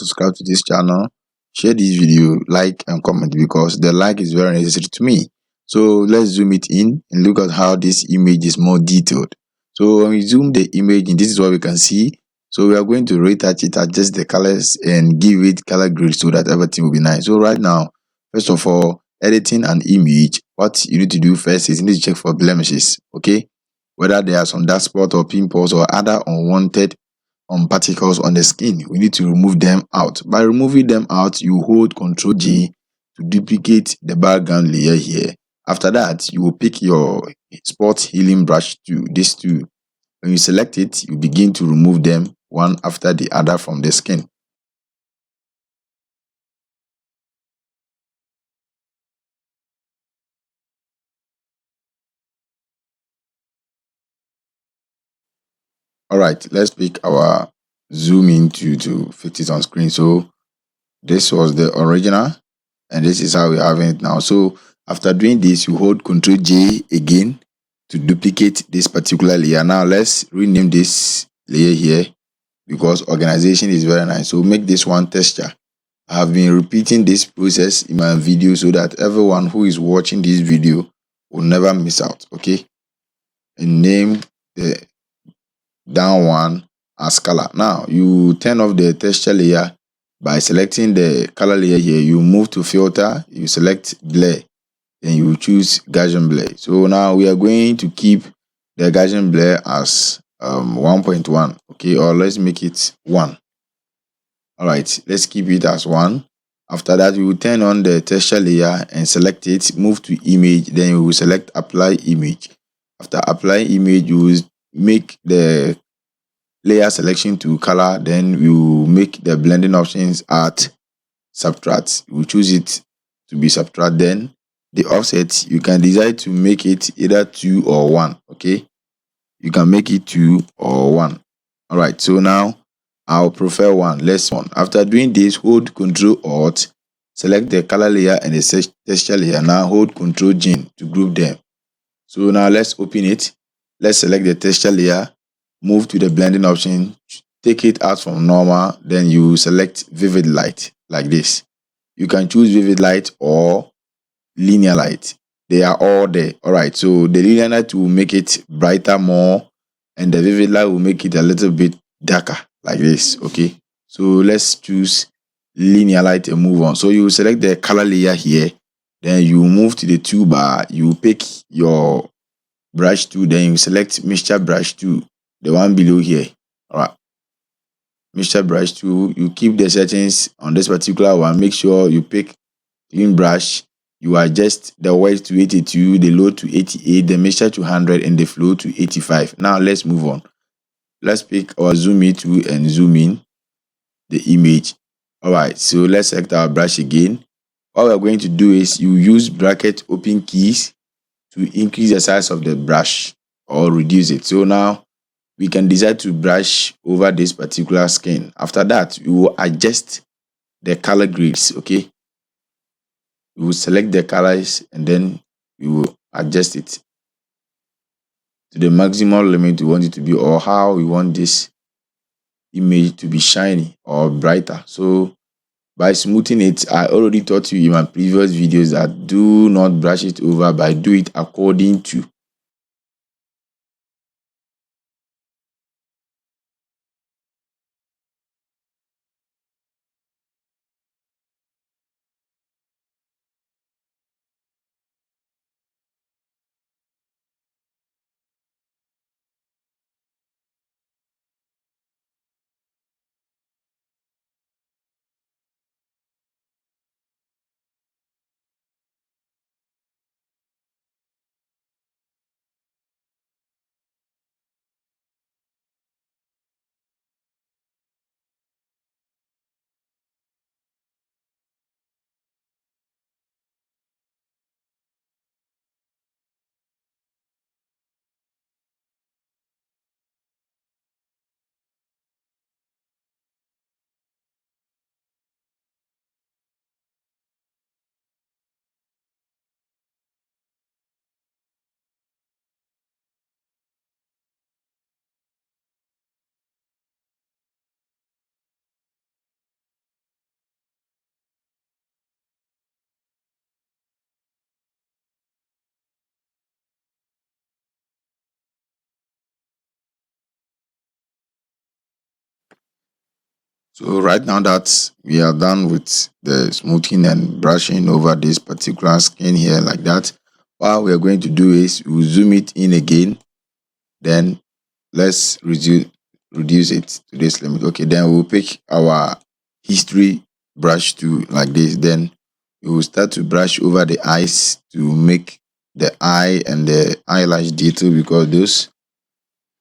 subscribe to this channel, share this video, like and comment, because the like is very necessary to me. So let's zoom it in and look at how this image is more detailed. So when we zoom the image in, this is what we can see. So we are going to retouch it, adjust the colors and give it color grade so that everything will be nice. So right now, first of all, editing an image, what you need to do first is you need to check for blemishes, okay? Whether there are some dark spots or pimples or other unwanted particles on the skin, we need to remove them out. By removing them out, you hold Ctrl J to duplicate the background layer here. After that, you will pick your spot healing brush to this tool. When you select it, you begin to remove them one after the other from the skin. Alright, let's pick our zoom in to fit it on screen. So this was the original and this is how we're having it now. So after doing this, you hold Ctrl J again to duplicate this particular layer. Now let's rename this layer here because organization is very nice. So make this one texture. I have been repeating this process in my video so that everyone who is watching this video will never miss out. Okay, and name the down one as color. Now you turn off the texture layer by selecting the color layer here. You move to filter, you select blur, then you choose Gaussian blur. So now we are going to keep the Gaussian blur as 1.1, okay, or let's make it 1. All right, let's keep it as 1. After that, we will turn on the texture layer and select it, move to image, then you will select apply image. After apply image, you will make the layer selection to color, then you make the blending options at subtract. You choose it to be subtract. Then the offset, you can decide to make it either 2 or 1. Okay, you can make it 2 or 1. All right, so now I'll prefer 1. Let's 1. After doing this, hold Ctrl Alt, select the color layer and the texture layer. Now hold Ctrl G to group them. So now let's open it. Let's select the texture layer, move to the blending option, take it out from normal, then you select vivid light like this. You can choose vivid light or linear light. They are all there. All right, so the linear light will make it brighter more and the vivid light will make it a little bit darker like this. Okay, so let's choose linear light and move on. So you select the color layer here, then you move to the toolbar, you pick your brush tool, then you select mixture brush tool, the one below here. All right, mixture brush tool, you keep the settings on this particular one. Make sure you pick clean brush. You adjust the width to 82, the load to 88, the mixture to 100 and the flow to 85. Now let's move on. Let's pick our zoom in tool and zoom in the image. All right, so let's select our brush again. What we're going to do is you use bracket open keys to increase the size of the brush or reduce it. So now we can decide to brush over this particular skin. After that, we will adjust the color grades. Okay, we will select the colors and then we will adjust it to the maximum limit we want it to be, or how we want this image to be shiny or brighter. So by smoothing it, I already taught you in my previous videos that do not brush it over, but do it according to So right now that we are done with the smoothing and brushing over this particular skin here like that, what we are going to do is we'll zoom it in again. Then let's reduce it to this limit. Okay, then we'll pick our history brush to like this. Then we will start to brush over the eyes to make the eye and the eyelash detail, because those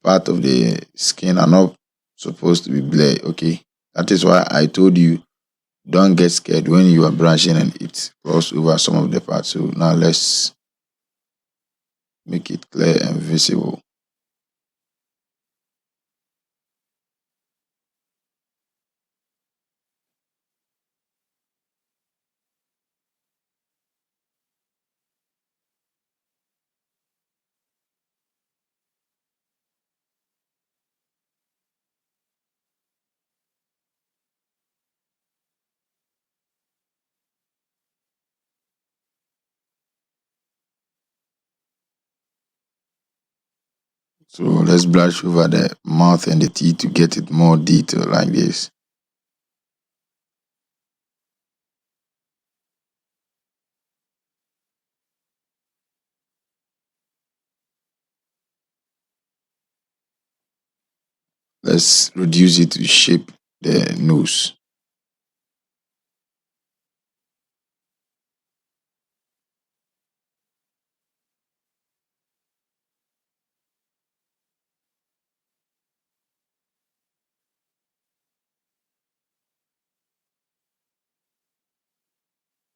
part of the skin are not supposed to be blurred. Okay, that is why I told you don't get scared when you are brushing and it cross over some of the parts. So now let's make it clear and visible. So let's brush over the mouth and the teeth to get it more detailed like this. Let's reduce it to shape the nose.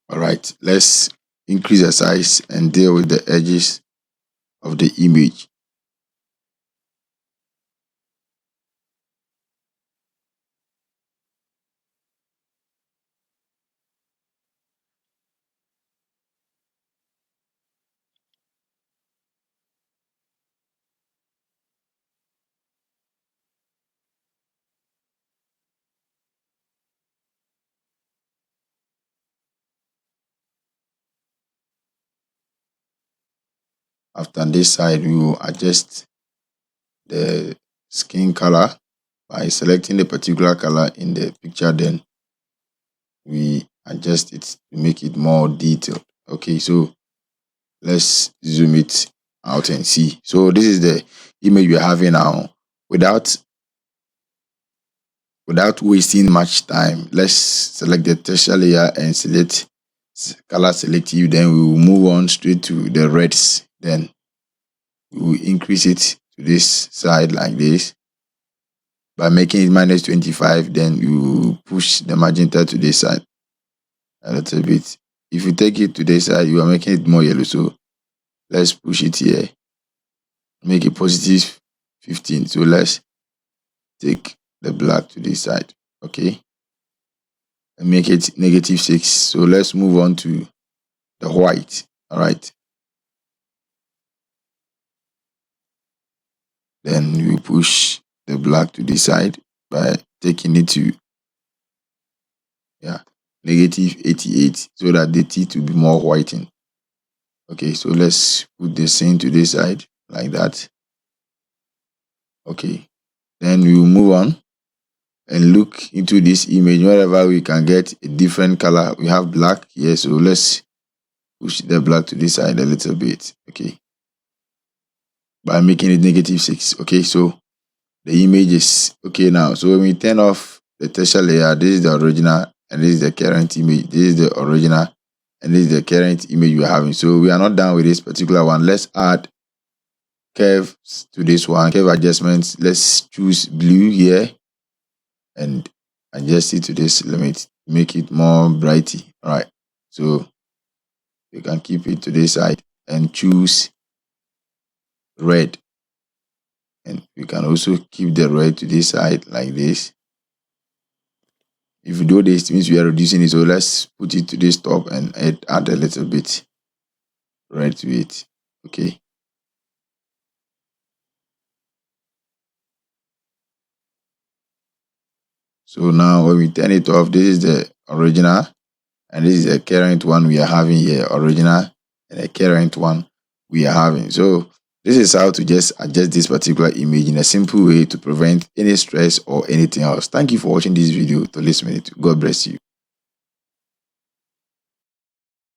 All right, let's increase the size and deal with the edges of the image. After this side, we will adjust the skin color by selecting the particular color in the picture. Then we adjust it to make it more detailed. Okay, so let's zoom it out and see. So this is the image we're having now. Without wasting much time, let's select the texture layer and select color selective. Then we will move on straight to the reds. Then we will increase it to this side like this by making it -25. Then you push the magenta to this side a little bit. If you take it to this side, you are making it more yellow. So let's push it here, make it +15. So let's take the black to this side. Okay, and make it -6. So let's move on to the white. All right, then you push the black to this side by taking it to -88, so that the teeth will be more whitened. Okay, so let's put the same to this side like that. Okay, then we will move on and look into this image. Wherever we can get a different color, we have black here, so let's push the black to this side a little bit. Okay, by making it -6. Okay, so the image is okay now. So when we turn off the texture layer, this is the original and this is the current image. This is the original and this is the current image we're having. So we are not done with this particular one. Let's add curves to this one, curve adjustments. Let's choose blue here and adjust it to this limit, make it more brighty. All right, so you can keep it to this side and choose red, and you can also keep the red to this side like this. If you do this, it means we are reducing it. So let's put it to this top and add a little bit red to it. Okay, so now when we turn it off, this is the original and this is the current one we are having here, original and the current one we are having. So This is how to just adjust this particular image in a simple way to prevent any stress or anything else. Thank you for watching this video to listen to it. God bless you.